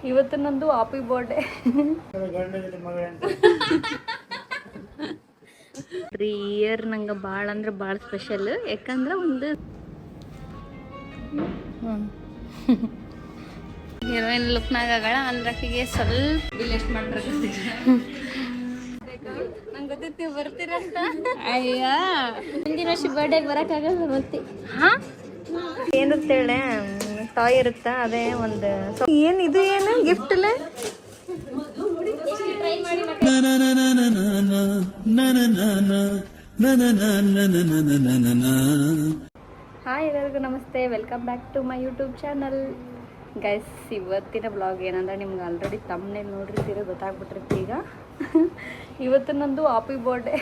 ಇವತ್ತು ನಂದು happy birthday. Year ನಂಗೆ ಭಾಳ ಅಂದ್ರೆ ಭಾಳ ಸ್ಪೆಷಲ್. ಯಾಕಂದ್ರೆ ಒಂದು ಹೀರೋಯಿನ್ ಲುಕ್ನಾಗ ಅಂದ್ರೆ ಆಕೆಗೆ ಸ್ವಲ್ಪ ಬಿಲ್ ಎಷ್ಟು ಮಾಡಿರ್ತೀವಿ. ನಂಗೆ ಗೊತ್ತೈತಿ ನೀವು ಬರ್ತೀರಂತ. ಅಯ್ಯ ಮುಂದಿನ ವರ್ಷ ಬರ್ಡೇಗೆ ಬರೋಕ್ಕಾಗಲ್ಲ ಮತ್ತೆ. ಹಾಂ ಏನಿರ್ತೇಳೆ ಟಾಯ್ ಇರುತ್ತಾ ಅದೇ ಒಂದು ಏನು ಇದು ಏನು ಗಿಫ್ಟ್ ಅಲ್ಲ. ಹಾಯ್ ಎಲ್ಲರಿಗೂ ನಮಸ್ತೆ, welcome back to my YouTube channel. Guys ಇವತ್ತಿನ ಬ್ಲಾಗ್ ಏನಂದ್ರೆ ನಿಮ್ಗೆ ಆಲ್ರೆಡಿ ತಮ್ಮನೇಲಿ ನೋಡಿರ್ತೀರ, ಗೊತ್ತಾಗ್ಬಿಟ್ಟಿರ್ತೀವಿ ಈಗ. ಇವತ್ತು ನಂದು ಹ್ಯಾಪಿ ಬರ್ಡೇ.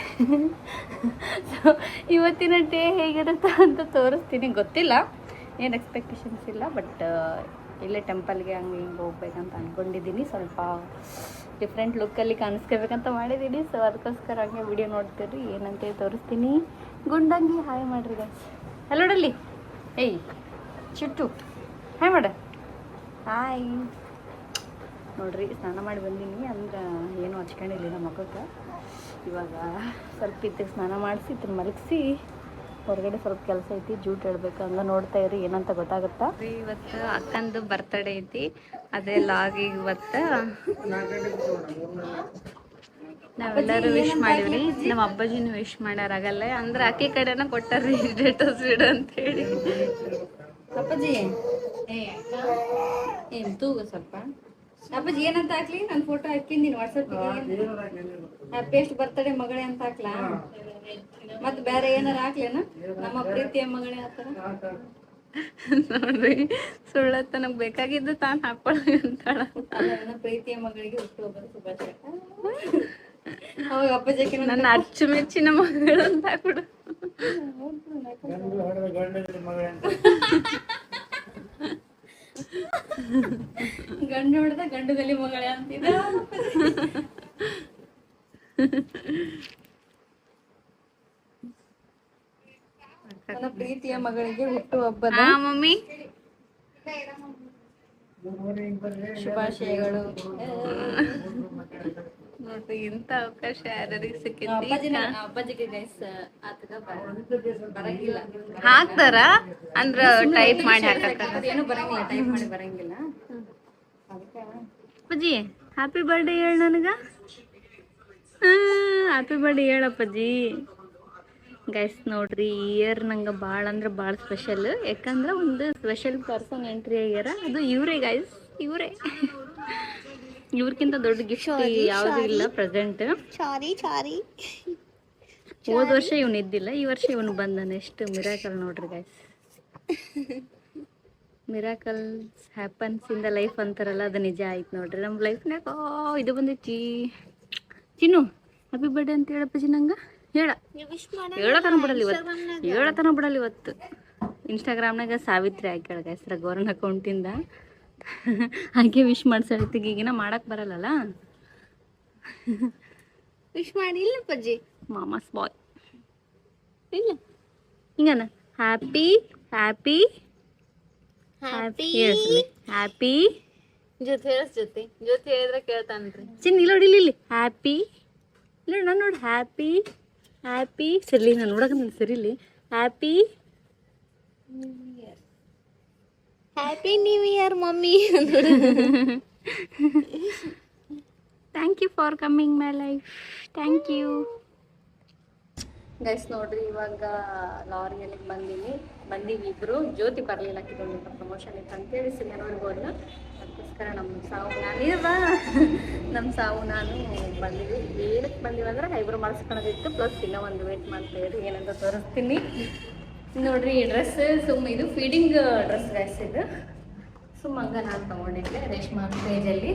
ಸೊ ಇವತ್ತಿನ ಡೇ ಹೇಗಿರುತ್ತೆ ಅಂತ ತೋರಿಸ್ತೀನಿ. ಗೊತ್ತಿಲ್ಲ, ಏನು ಎಕ್ಸ್ಪೆಕ್ಟೇಷನ್ಸ್ ಇಲ್ಲ, ಬಟ್ ಇಲ್ಲೇ ಟೆಂಪಲ್ಗೆ ಹಂಗೆ ಹಿಂಗೆ ಹೋಗ್ಬೇಕಂತ ಅಂದ್ಕೊಂಡಿದ್ದೀನಿ. ಸ್ವಲ್ಪ ಡಿಫ್ರೆಂಟ್ ಲುಕ್ಕಲ್ಲಿ ಕಾಣಿಸ್ಕೋಬೇಕಂತ ಮಾಡಿದ್ದೀನಿ. ಸೊ ಅದಕ್ಕೋಸ್ಕರ ಹಂಗೆ ವಿಡಿಯೋ ನೋಡ್ತೀರಿ, ಏನಂತೇಳಿ ತೋರಿಸ್ತೀನಿ. ಗುಂಡಂಗಿ ಹಾಯ್ ಮಾಡಿರಿ ಗೈಸ್. ಹಲೋ ಡಲ್ಲಿ, ಏಯ್ ಚಿಟ್ಟು ಹಾಯ್ ಮಾಡ. ಹಾಯ್ ನೋಡ್ರಿ, ಸ್ನಾನ ಮಾಡಿ ಬಂದೀನಿ. ಅಂದ್ರೆ ಏನೂ ಹಚ್ಕೊಂಡಿಲ್ಲ ನಮ್ಮ ಮಗಕ್ಕೆ. ಇವಾಗ ಸ್ವಲ್ಪ ಇತ್ತಿಗೆ ಸ್ನಾನ ಮಾಡಿಸಿ ಇತ್ತಿನ ಮಲಗಿಸಿ ಹೊರಗಡೆ ಸ್ವಲ್ಪ ಕೆಲಸ ಐತಿ, ಜೂಟ್ ಹೇಳ್ಬೇಕು. ಹಂಗೆ ನೋಡ್ತಾ ಇರಿ ಏನಂತ ಗೊತ್ತಾಗುತ್ತಾ. ಇವತ್ತು ಅಕ್ಕಂದು ಬರ್ತಡೇ ಐತಿ, ಅದೇ ಲಾಗಿ ಇವತ್ತು ನಾವೆಲ್ಲರೂ ವಿಶ್ ಮಾಡಿವ್ರಿ. ನಮ್ಮ ಅಪ್ಪಾಜಿನೂ ವಿಶ್ ಮಾಡ್ಯಾರಾಗಲ್ಲ ಅಂದ್ರೆ ಅಕ್ಕಿ ಕಡೆನ ಕೊಟ್ಟಾರ್ರಿ ಸ್ಟೇಟಸ್ ಇಡು ಅಂತೇಳಿ. ಅಪ್ಪಾಜಿ ಏನು ತೂಗ ಸ್ವಲ್ಪ. ಅಪ್ಪಾಜಿ ಏನಂತ ಹಾಕ್ಲಿ? ನಾನು ಫೋಟೋ ಹಾಕಿದ್ದೀನಿ ವಾಟ್ಸಪ್ಪಿಗೆ. ಹ್ಯಾಪಿಯೆಸ್ಟ್ ಬರ್ತಡೇ ಮಗಳೇ ಅಂತ ಹಾಕ್ಲಾ? ಮತ್ತೆ ಬೇರೆ ಏನಾರು ಹಾಕ್ಲೇನ? ನಮ್ಮ ಪ್ರೀತಿಯ ಮಗಳೇ ಆ ಥರ ನೋಡ್ರಿ, ಸುಳ್ಳತ್ತ ನಮ್ಗೆ ಬೇಕಾಗಿದ್ದು ತಾನು ಹಾಕೊಳ್ಳಿ ಅಂತಾಳ. ನನ್ನ ಪ್ರೀತಿಯ ಮಗಳಿಗೆ ಹುಟ್ಟುಹಬ್ಬದ ಶುಭಾಶಯ. ಅವಾಗ ಅಪ್ಪಾಜಿ ನನ್ನ ಅಚ್ಚುಮೆಚ್ಚಿನ ಮಗಳು ಅಂತ ಹಾಕ್ಬಿಡು. ಗಂಡು ಹೊಡೆದ ಗಂಡದಲ್ಲಿ ಮಗಳೇ ಅಂತಿದ್ದ. ನನ್ನ ಪ್ರೀತಿಯ ಮಗಳಿಗೆ ಹುಟ್ಟುಹಬ್ಬದ ಮಮ್ಮಿ ಶುಭಾಶಯಗಳು. ನೋಡ್ರಿ, ಇಂಥ ಅವಕಾಶ ಯಾರಿಗೆ ಸಿಕ್ಕಿದ್ದಿ? ಅಪ್ಪಾಜಿಗೆ ಗೈಸ್ ಬರಂಗಿಲ್ಲ, ಹಾಕ್ತಾರ ಅಂದ್ರ ಟೈಪ್ ಮಾಡಿ ಹಾಕತ್ತಾರ. ಏನು ಬರಂಗಿಲ್ಲ, ಟೈಪ್ ಮಾಡಿ ಬರಂಗಿಲ್ಲ. ಅಪ್ಪಾಜಿ ಹ್ಯಾಪಿ ಬರ್ಡೇ ಹೇಳ ನನಗ. ಹ್ಯಾಪಿ ಬರ್ಡೇ ಹೇಳಪ್ಪಾಜಿ. ಗೈಸ್ ನೋಡ್ರಿ, ಇಯರ್ ನಂಗೆ ಭಾಳ ಅಂದ್ರೆ ಭಾಳ ಸ್ಪೆಷಲ್. ಯಾಕಂದ್ರೆ ಒಂದು ಸ್ಪೆಷಲ್ ಪರ್ಸನ್ ಎಂಟ್ರಿ ಆಗ್ಯಾರ, ಅದು ಇವರೇ ಗೈಸ್, ಇವರೇ. ಇವ್ರಕ್ಕಿಂತ ದೊಡ್ಡ ಗಿಫ್ಟ್ ಯಾವುದೂ ಇಲ್ಲ ಪ್ರೆಸೆಂಟ್. ಹೋದ ವರ್ಷ ಇವನು ಇದ್ದಿಲ್ಲ, ಈ ವರ್ಷ ಇವನು ಬಂದಾನೆ. ಎಷ್ಟು ಮಿರಾಕಲ್ ನೋಡ್ರಿ guys. Miracles happens in the life ಅಂತಾರಲ್ಲ, ಅದು ನಿಜ ಆಯ್ತು ನೋಡ್ರಿ ನಮ್ಮ ಲೈಫ್ನಾಗ. ಇದು ಬಂದೈತಿ. ಚಿನ್ನು ಹ್ಯಾಪಿ ಬರ್ಡೇ ಅಂತ ಹೇಳಪ್ಪಾಜಿ ನಂಗೆ. ಹೇಳತನ ಬಿಡಲ್ಲ ಇವತ್ತು. ಇನ್ಸ್ಟಾಗ್ರಾಮ್ನಾಗ ಸಾವಿತ್ರಿ ಹಾಕ್ಯಾಳ ಗೈಸ್, ಗೋರನ್ ಅಕೌಂಟಿಂದ. ಹಾಗೆ ವಿಶ್ ಮಾಡ್ಸಳ್ತಿಗೆ ಈಗಿನ ಮಾಡಕ್ ಬರಲ್ಲಲ್ಲ. ವಿಶ್ ಮಾಡಿ ಇಲ್ಲ ಪಜ್ಜಿ, ಮಾಮಾಸ್ ಬಾಯ್ ಇಲ್ಲ ಹಿಂಗನ. ಹ್ಯಾಪಿ ಹ್ಯಾಪಿ ಹ್ಯಾಪಿ ಹ್ಯಾಪಿ ಜೊತೆ ಹೇಳಿದ್ರೆ ಕೇಳ್ತಾನ್ರಿ. ಚಿನ್ನ ಇಲ್ಲ ನೋಡಿ, ಇಲ್ಲಿ ಹ್ಯಾಪಿ ಇಲ್ಲ ನಾನು ನೋಡಿ. ಹ್ಯಾಪಿ ಹ್ಯಾಪಿ ಸರಿ, ನಾನು ನೋಡಕ ಸರಿಲಿ. Happy happy new year mummy. Thank you for coming my life. Thank you guys. ನೋಡ್ರಿ, ಇವಾಗ ಲಾರಿಯಲ್ಲಿ ಬಂದೀವಿ ಇಬ್ರು. ಜ್ಯೋತಿ ಬರಲಿಲ್ಲ, ಕಿಲೋಮೀಟರ್ ಪ್ರಮೋಷನ್ ಇತ್ತು ಅಂತೇಳಿ ಸಿನಿಮಾಗೆ ಹೋದ್ಲು. ಅದಕ್ಕೋಸ್ಕರ ನಮ್ಮ ಸಾವು ನಾನು ಬಂದೀವಿ. ಏನಕ್ಕೆ ಬಂದೀವಂದ್ರೆ ಐಬ್ರೋ ಮಾಡಿಸ್ಕೊಳೋದಿತ್ತು, ಪ್ಲಸ್ ಇನ್ನೂ ಒಂದು ವೇಟ್ ಮಾಡ್ತಾಯಿರಿ, ಏನಂತ ತೋರಿಸ್ತೀನಿ ನೋಡ್ರಿ. ಈ ಡ್ರೆಸ್ ಇದು ಫೀಡಿಂಗ್ ಡ್ರೆಸ್ ಗೈಸ್. ಇದು ಸುಮ್ಮಂಗ ನಾನು ತೊಗೊಂಡಿದ್ದೆ ರೇಷ್ಮಾ ಪೇಜಲ್ಲಿ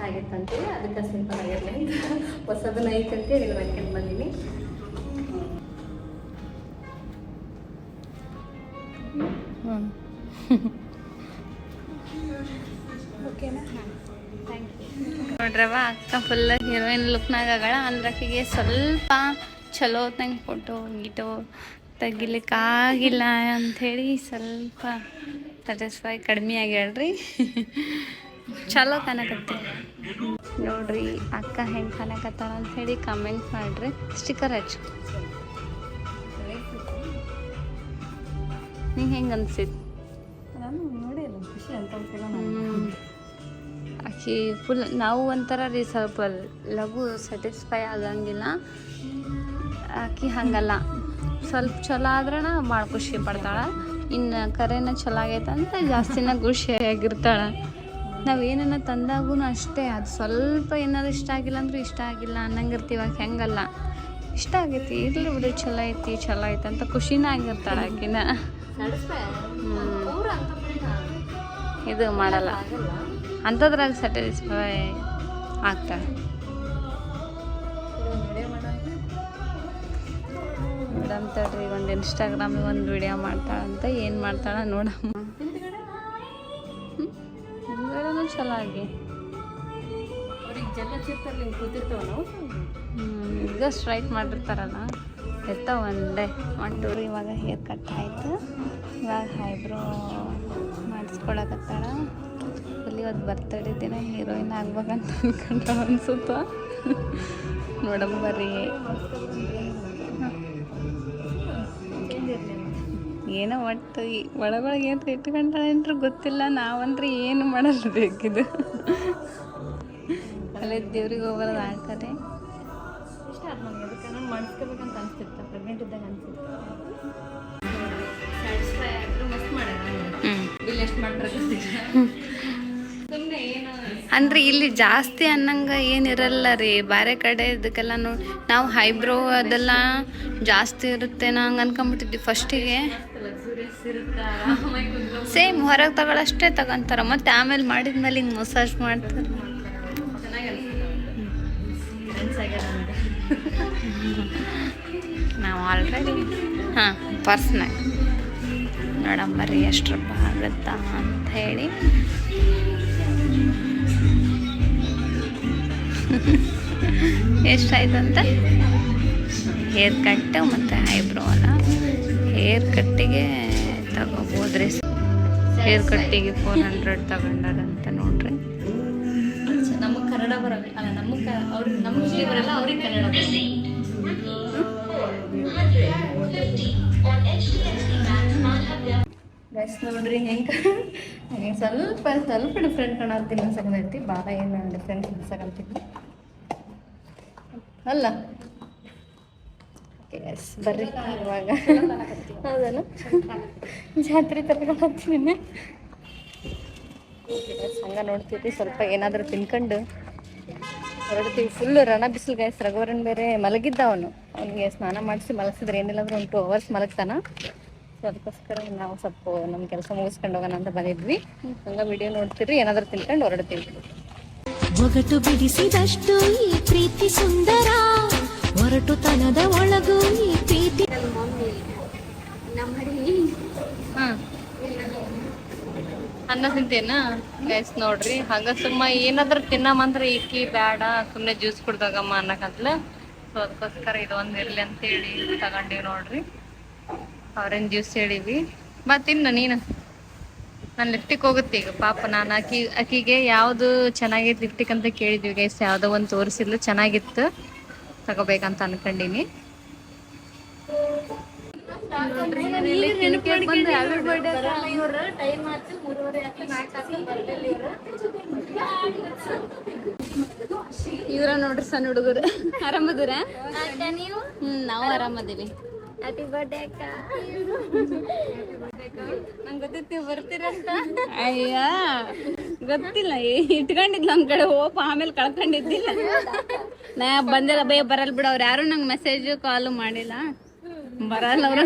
ಆಗಿತ್ತಂತೇಳಿ, ಅದಕ್ಕೆ ಸಿಂಪಲ್ ಆಗಿರಲಿ ಅಂತ ಹೊಸದನ್ನ ಐತಂತೇಳಿ ಇದು ಹಾಕ್ಕೊಂಡು ಬಂದೀನಿ. ಓಕೆನಾ? Thank you. ನೋಡ್ರವ ಅಕ್ಕ ಫುಲ್ ಹೀರೋಯಿನ್ ಲುಕ್ನಾಗ ಅಂದ್ರೆ ಆಕೆಗೆ ಸ್ವಲ್ಪ ಚಲೋ ತಂಗೆ ಫೋಟೋ ಗೀಟೋ ತೆಗಿಲಿಕ್ಕಾಗಿಲ್ಲ ಅಂಥೇಳಿ ಸ್ವಲ್ಪ ಸ್ಯಾಟಿಸ್ಫೈ ಕಡಿಮೆ ಆಗ್ಯಾಳ್ರಿ. ಚಲೋ ಕಾಣಕತ್ತಿ ನೋಡ್ರಿ ಅಕ್ಕ ಹೆಂಗೆ ಕಾಣಕತ್ತಾಳ ಅಂತ ಹೇಳಿ ಕಮೆಂಟ್ ಮಾಡ್ರಿ ಸ್ಟಿಕ್ಕರ್ ಹಚ್ಚು ನಿಂಗೆ ಹೆಂಗೆ ಅನ್ಸಿತ್ತು ನಾನು ನೋಡಿಲ್ಲ ಖುಷಿ ಅಂತ ಆಕಿ ಫುಲ್ ನಾವು ಒಂಥರ ರೀ ಸ್ವಲ್ಪ ಲಘು ಸ್ಯಾಟಿಸ್ಫೈ ಆಗಂಗಿಲ್ಲ ಆಕಿ ಹಂಗಲ್ಲ ಸ್ವಲ್ಪ ಚಲೋ ಆದ್ರಣ ಭಾಳ ಖುಷಿ ಪಡ್ತಾಳೆ ಇನ್ನು ಕರೆನ ಚಲೋ ಆಗೈತೆ ಅಂತ ಜಾಸ್ತಿನ ಖುಷಿಯಾಗಿರ್ತಾಳೆ ನಾವು ಏನನ್ನ ತಂದಾಗೂ ಅಷ್ಟೇ ಅದು ಸ್ವಲ್ಪ ಏನಾದ್ರು ಇಷ್ಟ ಆಗಿಲ್ಲ ಅಂದ್ರೆ ಇಷ್ಟ ಆಗಿಲ್ಲ ಅನ್ನಂಗಿರ್ತೀವಿ ಆಕೆ ಹೆಂಗಲ್ಲ ಇಷ್ಟ ಆಗೈತಿ ಇರ್ಲಿ ಬಿಡು ಚಲೋ ಐತಿ ಅಂತ ಖುಷಿನ ಆಗಿರ್ತಾಳೆ ಆಕಿನ ಇದು ಮಾಡಲ್ಲ ಅಂಥದ್ರಾಗ ಸ್ಯಾಟಿಸ್ಫೈ ಆಗ್ತಾಳೆ ಮೇಡಮ್ ತಡ್ರಿ ಒಂದು ಇನ್ಸ್ಟಾಗ್ರಾಮಿಗೆ ಒಂದು ವಿಡಿಯೋ ಮಾಡ್ತಾಳಂತ ಏನು ಮಾಡ್ತಾಳೆ ನೋಡಮ್ಮ ಹಿಂದ್ಗಡೆನೂ ಚಲೋ ಆಗಿ ಈಗ ಸ್ಟ್ರೈಟ್ ಮಾಡಿರ್ತಾರಲ್ಲ ಇರ್ತಾವ ಒನ್ ಟೂರ್ ಇವಾಗ ಹೇರ್ ಕಟ್ ಆಯಿತು ಇವಾಗ ಐಬ್ರೋ ಮಾಡಿಸ್ಕೊಳಕತ್ತಾಳ ಇಲ್ಲಿ ಒಂದು ಬರ್ತಡೇ ದಿನ ಹೀರೋಯಿನ್ ಆಗ್ಬೇಕಂತ ಅಂದ್ಕೊಂಡ್ರೆ ಅನ್ಸುತ್ತ ನೋಡಮ್ಮ ಬರ್ರಿ ಏನೋ ಒಟ್ಟು ಒಳಗೊಳಗೆ ಏನು ಇಟ್ಕೊಂಡೇನ್ರ ಗೊತ್ತಿಲ್ಲ ನಾವಂದ್ರೆ ಏನು ಮಾಡಲ್ಲ ಬೇಕಿದು ಅಲ್ಲೇ ದೇವ್ರಿಗೆ ಹೋಗೋದು ಆಡ್ತಾರೆ ಇಷ್ಟ ಆಯ್ತು ನನಗೆ ಅದಕ್ಕೆ ನಾನು ಮಾಡಿಸ್ಕೋಬೇಕಂತ ಅನಿಸ್ತಿತ್ತು ಪ್ರೆಗ್ನೆಂಟ್ ಇದ್ದಾಗ ಅನಿಸ್ತಿತ್ತು ಸ್ಯಾಟಿಸ್ಫೈ ಆದರೂ ಮಸ್ತ್ ಮಾಡ್ಯಾರ ಬಿಲ್ ಎಷ್ಟು ಮಾಡ್ತಾರೆ ಸುಮ್ಮನೆ ಏನು ಅಂದ್ರೆ ಇಲ್ಲಿ ಜಾಸ್ತಿ ಅನ್ನಂಗೆ ಏನಿರಲ್ಲ ರೀ ಬೇರೆ ಕಡೆ ಇದಕ್ಕೆಲ್ಲ ನಾವು ಹೈಬ್ರೋ ಅದೆಲ್ಲ ಜಾಸ್ತಿ ಇರುತ್ತೆ ಹಂಗೆ ಅನ್ಕೊಂಬಿಟ್ಟಿದ್ವಿ ಫಸ್ಟಿಗೆ ಸೇಮ್ ಹೊರಗೆ ತಗೊಳ್ಳಷ್ಟೇ ತಗೊಂತಾರ ಮತ್ತೆ ಆಮೇಲೆ ಮಾಡಿದ್ಮೇಲೆ ಹಿಂಗೆ ಮಸಾಜ್ ಮಾಡ್ತಾರೆ ನಾವು ಆಲ್ರೆಡಿ ಹಾಂ ಪರ್ಸ್ನಾಗ ನೋಡಂಬರ್ರಿ ಎಷ್ಟು ರೂಪಾಯಿ ಆಗುತ್ತಾ ಅಂತ ಹೇಳಿ ಎಷ್ಟಾಯ್ತು ಅಂತ ಹೇರ್ ಕಟ್ ಮತ್ತು ಐಬ್ರೋ ಅಲ್ಲ ಹೇರ್ ಕಟ್ಟಿಗೆ ತಗೋಬೋದ್ರಿ ಹೇರ್ ಕಟ್ಟಿಗೆ 400 ತಗೊಂಡಾರಂತ ನೋಡ್ರಿ ನಮಗೆ ಕನ್ನಡ ಬರಲ್ಲ ಅಲ್ಲ ನಮಗೆ ಇಲ್ಲಿ ಬರಲ್ಲ ಅವ್ರಿಗೆ ಕನ್ನಡ ಗೈಸ್ ನೋಡ್ರಿ ಹೆಂಗೆ ಸ್ವಲ್ಪ ಡಿಫ್ರೆಂಟ್ ಕಾಣತ್ತೀನಿ ಅನ್ಸಕತ್ತೈತಿ ಭಾಳ ಏನು ಡಿಫ್ರೆಂಟ್ ಅನ್ಸಕಂತಿದ್ವಿ ಅಲ್ಲ ಓಕೆ ಗೈಸ್ ಬರ್ರಿ ಇವಾಗ ಹೌದಲ್ಲ ಜಾತ್ರೆ ಥರ ಕಾಣತ್ತೀನಿ ಹಂಗೆ ನೋಡ್ತೀವಿ ಸ್ವಲ್ಪ ಏನಾದರೂ ತಿನ್ಕೊಂಡು ಹೊರಡ್ತೀವಿ ಫುಲ್ಲು ರಣ ಬಿಸಿಲು ಗೈಸ್ ರಘುವರನ್ ಬೇರೆ ಮಲಗಿದ್ದ ಅವನಿಗೆ ಸ್ನಾನ ಮಾಡಿಸಿ ಮಲಗಿಸಿದ್ರೆ ಏನಿಲ್ಲ ಅಂದ್ರೆ ಒಂದು 2 hours ಮಲಗ್ತಾನ ಸೊ ಅದಕ್ಕೋಸ್ಕರ ನಾವು ಸ್ವಲ್ಪ ನಮ್ಮ ಕೆಲಸ ಮುಗಿಸ್ಕೊಂಡು ಹೋಗೋಣ ಅಂತ ಬಂದಿದ್ವಿ ಹಂಗೆ ವಿಡಿಯೋ ನೋಡ್ತೀರಿ ಏನಾದರೂ ತಿನ್ಕೊಂಡು ಹೊರಡ್ತೀವಿ ಒಗಟು ಬಿಡಿಸಿದಷ್ಟು ಈ ಪ್ರೀತಿ ಸುಂದರ ಹೊರಟುತನದ ಒಳಗೂ ಈ ಪ್ರೀತಿ ಹಾಂ ಅನ್ನ ತಿಂತೇನ ಗೈಸ್ ನೋಡ್ರಿ ಹಂಗ ಸುಮ್ಮ ಏನಾದ್ರೂ ತಿನ್ನಮಂದ್ರೆ ಈಕಿ ಬೇಡ ಸುಮ್ಮನೆ ಜ್ಯೂಸ್ ಕುಡ್ದಾಗಮ್ಮ ಅನ್ನಕಂತ್ಲ ಸೊ ಅದಕ್ಕೋಸ್ಕರ ಇದೊಂದು ಇರ್ಲಿ ಅಂತೇಳಿ ತಗೊಂಡಿವಿ ನೋಡ್ರಿ ಆರೆಂಜ್ ಜ್ಯೂಸ್ ಹೇಳಿವಿ ತಿನ್ನ ನೀನು ನಾನು ಲಿಫ್ಟಿಗೆ ಹೋಗುತ್ತೆ ಈಗ ಪಾಪ ನಾನು ಆಕಿಗೆ ಯಾವುದು ಚೆನ್ನಾಗಿತ್ತು ಲಿಫ್ಟಿಕ್ ಅಂತ ಕೇಳಿದ್ವಿ ಗೈಸ್ ಯಾವುದೋ ಒಂದು ತೋರಿಸಿದ್ಲು ಚೆನ್ನಾಗಿತ್ತು ತಗೋಬೇಕಂತ ಅನ್ಕೊಂಡೀನಿ ಇವ್ರ ನೋಡ್ರಿ ಸಣ್ಣ ಹುಡುಗರು ಆರಾಮದಿರ ನಾವು ಆರಾಮದೀವಿ ಹ್ಯಾಪಿ ಬರ್ಡೇ ಅಕ್ಕ ನಂಗೆ ಗೊತ್ತಿತ್ತು ಬರ್ತೀರಂತ ಅಯ್ಯ ಗೊತ್ತಿಲ್ಲ ಇಟ್ಕೊಂಡಿದ್ಲ ನಮ್ ಕಡೆ ಹೋಪ ಆಮೇಲೆ ಕಳ್ಕೊಂಡಿದ್ದಿಲ್ಲ ನಾ ಬಂದಿಲ್ಲ ಬರಲ್ ಬಿಡ ಅವ್ರು ಯಾರು ನಂಗೆ ಮೆಸೇಜ್ ಕಾಲು ಮಾಡಿಲ್ಲ ಬರಲ್ಲ ಅವ್ರು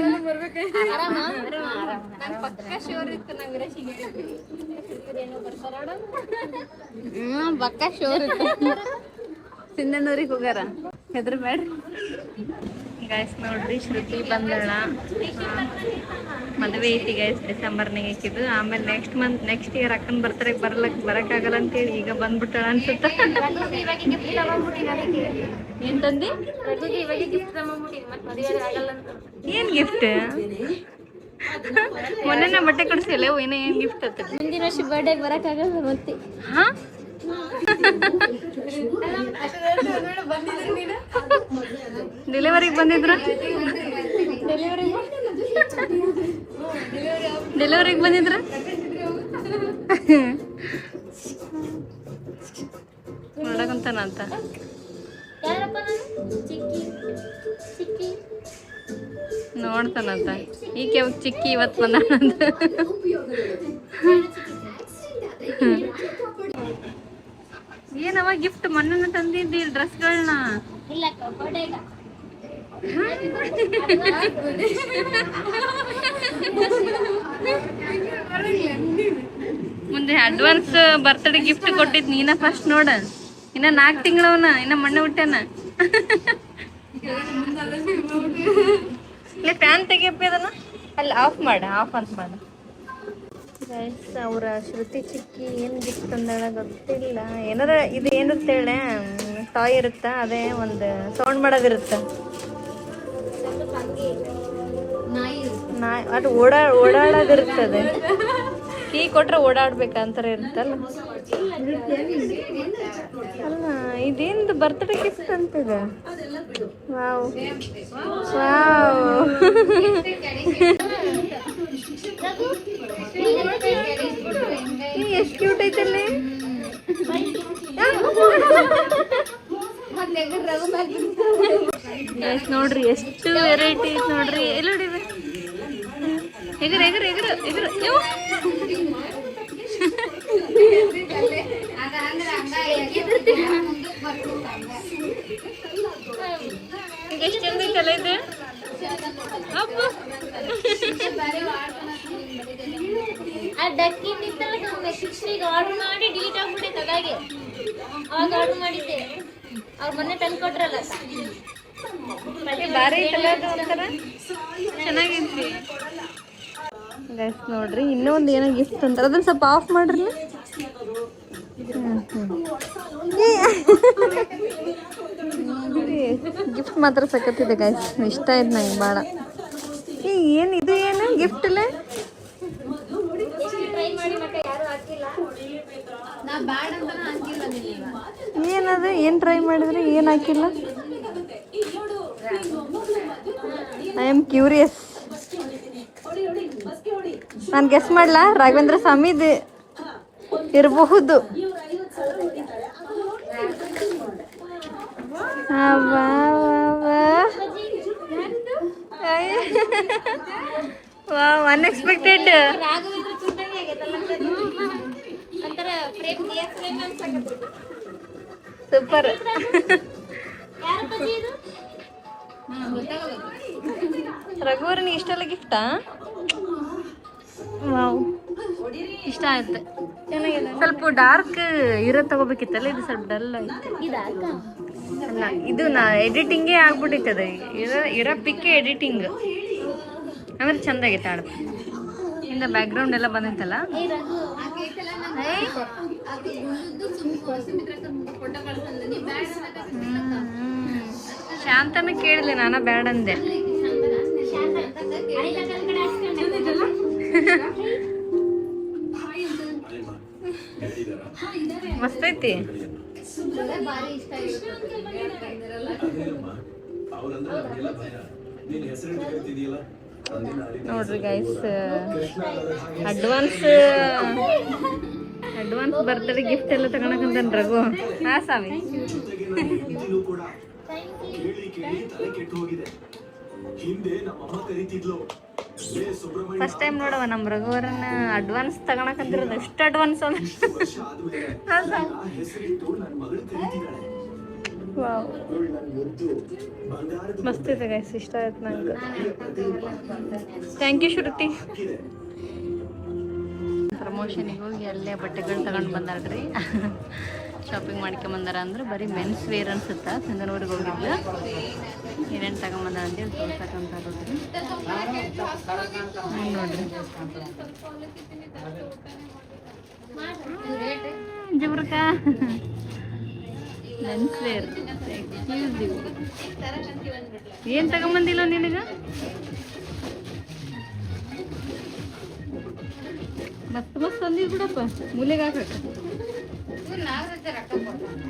ಪಕ್ಕ ಶೋರ್ ಇತ್ತು ಸಿಂಧನೂರಿಗೆ ಹೋಗ್ಯಾರ ಹೆದ್ರ ಬೇಡ್ರಿ ಗೈಸ್ ನೋಡ್ರಿ ಶ್ರುತಿ ಬಂದಳ ಮದುವೆ ಐತಿ ಗೈಸ್ ಡಿಸೆಂಬರ್ನಾಗ ಹಾಕಿದ್ದು ಆಮೇಲೆ ನೆಕ್ಸ್ಟ್ ಇಯರ್ ಅಕ್ಕನ ಬರ್ತಡೆಗೆ ಬರಕ್ಕಾಗಲ್ಲ ಅಂತೇಳಿ ಈಗ ಬಂದ್ಬಿಟ್ಟಾಳ ಅನ್ಸುತ್ತ ಏನ್ ತಂದಿ ಏನ್ ಗಿಫ್ಟ್ ಮೊನ್ನೆ ನಾ ಬಟ್ಟೆ ಕೊಡ್ಸಿಲ್ಲ ಏನ ಏನ್ ಗಿಫ್ಟ್ ಆತ ಮುಂದಿನ ವರ್ಷ ಬರ್ಡೇಗೆ ಬರಕ್ಕಾಗಲ್ಲ ಮತ್ತೆ ಹಾ ಡೆಲಿವರಿಗೆ ಬಂದಿದ್ರ ಡೆಲಿವರಿಗೆ ಬಂದಿದ್ರ ನೋಡಕಂತಾನ ಅಂತ ನೋಡ್ತಾನಂತ ಈಕೆ ಚಿಕ್ಕಿ ಇವತ್ತು ಬಂದಾನಂತ ಏನವ ಗಿಫ್ಟ್ ಮೊನ್ನೆ ತಂದಿದ್ದಿ ಡ್ರೆಸ್ಗಳನ್ನ ಮುಂದೆ ಅಡ್ವಾನ್ಸ್ ಬರ್ತ್ಡೇ ಗಿಫ್ಟ್ ಕೊಟ್ಟಿದ್ ನೀನ ಫಸ್ಟ್ ನೋಡ ಇನ್ನ 4 ತಿಂಗಳವನ ಇನ್ನ ಮೊನ್ನೆ ಹುಟ್ಟ್ಯಾನ ಇಲ್ಲಿ ಫ್ಯಾನ್ ತೆಗಿಯಪ್ಪ ಅದನ್ನ ಅಲ್ಲಿ ಆಫ್ ಅಂತ ಮಾಡ ಗೈಸ್ ಅವ್ರ ಶ್ರುತಿ ಚಿಕ್ಕಿ ಏನು ಗಿಫ್ಟ್ ತಂದಾಳ ಗೊತ್ತಿಲ್ಲ ಏನಾರ ಇದು ಏನಿರುತ್ತೆ ಹೇಳೆ ಟಾಯ್ ಇರುತ್ತಾ ಅದೇ ಒಂದು ಸೌಂಡ್ ಮಾಡೋದಿರುತ್ತೆ ನಾಯಿ ಅದು ಓಡಾಡೋದಿರ್ತದೆ ಕೀ ಕೊಟ್ರೆ ಓಡಾಡ್ಬೇಕಂತಾರ ಇರುತ್ತಲ್ಲ ಅಲ್ಲ ಇದೇನು ಬರ್ತ್ಡೇ ಗಿಫ್ಟ್ ಅಂತಿದೆ ವಾವ್ ವಾವ್ ಎಷ್ಟು ಕ್ಯೂಟ್ ಐತಲ್ಲಿ ನೋಡ್ರಿ ಎಷ್ಟು ವೆರೈಟಿ ನೋಡ್ರಿ ಎಲ್ಲಿ ಹೊಡಿವೆ ಎಗರ್ ಎಗರ್ ಎಗರ್ ಎಗರ್ ಈಗ ಎಷ್ಟು ಚಂದ ಐತಲ್ಲ ಇದು ಅಪ್ಪ ಆ ಡಕ್ಕಿ ನಿಂತಲ್ಲ ಸಿಕ್ಸ್ಟಿಗೆ ಆರ್ಡರ್ ಮಾಡಿ ಡಿಲೀಟ್ ಆಗ್ಬಿಟ್ಟೈತೆ ಅದಾಗೆ ಅವಾಗ ಆರ್ಡರ್ ಮಾಡಿದ್ದೆ ಅವ್ರು ಮೊನ್ನೆ ತಂದು ಕೊಟ್ರಲ್ಲ ಬಾರಿ ಐತಲ್ಲ ಅದು ಒಂಥರ ಚೆನ್ನಾಗೈತಿ ಗೈಸ್ ನೋಡ್ರಿ ಇನ್ನೂ ಒಂದು ಏನೋ ಗಿಫ್ಟ್ ಅಂತಾರೆ ಅದನ್ನ ಸ್ವಲ್ಪ ಆಫ್ ಮಾಡ್ರಿ ಗಿಫ್ಟ್ ಮಾತ್ರ ಸಖತ್ತಿದೆ ಗೈಸ್ ಇಷ್ಟ ಆಯ್ತು ನಂಗೆ ಭಾಳ ಏನು ಇದು ಏನು ಗಿಫ್ಟ್ ಅಲ್ಲೇ ಏನದು ಏನು ಟ್ರೈ ಮಾಡಿದ್ರಿ ಏನು ಹಾಕಿಲ್ಲ ಐ ಆಮ್ ಕ್ಯೂರಿಯಸ್ ನಾನು ಗೆಸ್ ಮಾಡ್ಲಾ ರಾಘವೇಂದ್ರ ಸ್ವಾಮಿದು ಇರಬಹುದು ವಾವ್ ಅನ್ಎಕ್ಸ್ಪೆಕ್ಟೆಡ್ ಸೂಪರ್ ರಘುವರನಿಗೆ ಇಷ್ಟೆಲ್ಲ ಗಿಫ್ಟಾ ವಾವ್ ಇಷ್ಟ ಆಯ್ತು ಸ್ವಲ್ಪ ಡಾರ್ಕ್ ಇರೋ ತಗೋಬೇಕಿತ್ತಲ್ಲ ಇದು ಸ್ವಲ್ಪ ಡಲ್ ಆಯ್ತು ಅಲ್ಲ ಇದು ಎಡಿಟಿಂಗೇ ಆಗ್ಬಿಟ್ಟಿತ್ತದ ಇರೋ ಪಿಕ್ಕೆ ಎಡಿಟಿಂಗ್ ಅಂದ್ರೆ ಚಂದ ಆಗೈತೆ ಹಾಡು ಇಂದ ಬ್ಯಾಕ್ಗ್ರೌಂಡ್ ಎಲ್ಲ ಬಂದೈತಲ್ಲ ಶಾಂತನ ಕೇಳಿದೆ ನಾನ ಬ್ಯಾಡ ಅಂದೆ ಮಸ್ತ್ ಐತಿ ನೋಡ್ರಿ ಗೈಸ್ ಅಡ್ವಾನ್ಸ್ ಬರ್ತ್ಡೇ ಗಿಫ್ಟ್ ಎಲ್ಲ ತಗೊಳಕಂತಾನ ರಘು ಹಾ ಸ್ವಾಮಿ ಫಸ್ಟ್ ಟೈಮ್ ನೋಡವ ನಮ್ಮ ರಘುವರನ್ನ ಅಡ್ವಾನ್ಸ್ ತಗೊಳಕಂತಿರೋದು ಎಷ್ಟು ಅಡ್ವಾನ್ಸ್ ಅಂದ್ರೆ ವಾವ್ ಮಸ್ತ್ ಇದೆ ಗೈಸ್ ಇಷ್ಟ ಆಯ್ತು ನಂಗೆ ಥ್ಯಾಂಕ್ ಯು ಶ್ರುತಿ ಪ್ರಮೋಷನಿಗೆ ಹೋಗಿ ಅಲ್ಲೇ ಬಟ್ಟೆಗಳು ತಗೊಂಡು ಬಂದಾಳ್ರಿ ಶಾಪಿಂಗ್ ಮಾಡ್ಕೊಂಬಂದಾರ ಅಂದ್ರೆ ಬರೀ ಮೆನ್ಸ್ ವೇರ್ ಅನ್ಸುತ್ತಾ ಚಂದನೂರಿಗೆ ಹೋಗಿದ್ಲು ಏನೇನು ತಗೊಂಬಂದಾರ ಅಂತೇಳಿ ತೋರ್ಸಕ್ಕಂತಾರೋದ್ರಿ ನೋಡ್ರಿ ಜಬ್ರಕ ಮೆನ್ಸ್ ವೇರ್ ಎಕ್ಸ್ಕ್ಲೂಸಿವ್ ಏನು ತಗೊಂಬಂದಿಲ್ಲ ನಿನಗೆ ಮಸ್ತ್ ತಂದಿದ್ ಬಿಡಪ್ಪ ಮೂಲೆಗೆ ಹಾಕಕ್ಕೆ ರೊಕ್ಕ ಕೊಡ್ತಾನೆ